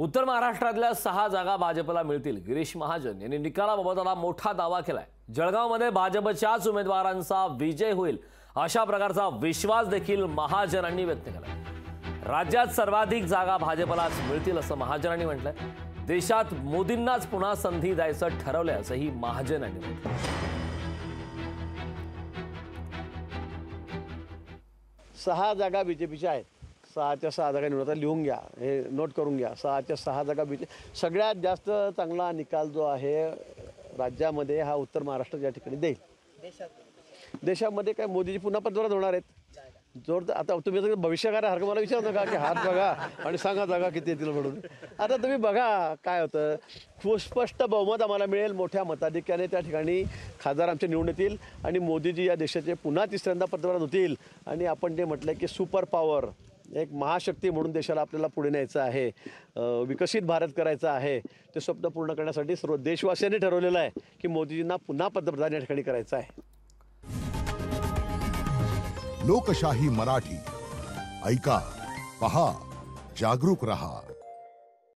उत्तर महाराष्ट्रातल्या 6 जागा भाजपला मिळतील। गिरीश महाजन यांनी निकालाबाबत आता मोठा दावा केलाय। जळगावमध्ये भाजपच्याच उमेदवारांचा विजय होईल अशा प्रकारचा विश्वास देखील महाजनांनी व्यक्त केलाय। राज्यात सर्वाधिक जागा भाजपलाच मिळतील असं महाजनांनी म्हटलंय। देशात मोदींनाच पुन्हा संधी द्यायचं ठरवलंय असंही महाजनांनी म्हटलंय। 6 जागा बीजेपीच्या आहेत। 6च्या 6 जागा निवडता लिहून घ्या, हे नोट करून घ्या। 6च्या 6 जागा सगळ्यात जास्त चांगला निकाल जो आहे राज्यामध्ये हा उत्तर महाराष्ट्र या ठिकाणी देईल। देशामध्ये काय मोदीजी पुन्हा पंतप्रधान होणार आहेत। जोर आता तुम्ही भविष्यकारासारखं मला विचारू नका की हात बघा आणि सांगा जागा किती येतील म्हणून। आता तुम्ही बघा काय होतं। सुस्पष्ट बहुमत आम्हाला मिळेल, मोठ्या मताधिक्याने त्या ठिकाणी खासदार आमचे निवडून येतील आणि मोदीजी या देशाचे पुन्हा तिसऱ्यांदा पंतप्रधान होतील। आणि आपण जे म्हटलं की सुपर पॉवर, एक महाशक्ती म्हणून देशाला आपल्याला पुढे न्यायचं आहे, विकसित भारत करायचा आहे। ते स्वप्न पूर्ण करण्यासाठी सर्व देशवासियांनी ठरवलेलं आहे की मोदीजींना पुन्हा पंतप्रधान या ठिकाणी करायचं आहे। लोकशाही मराठी ऐका, पहा, जागरूक रहा।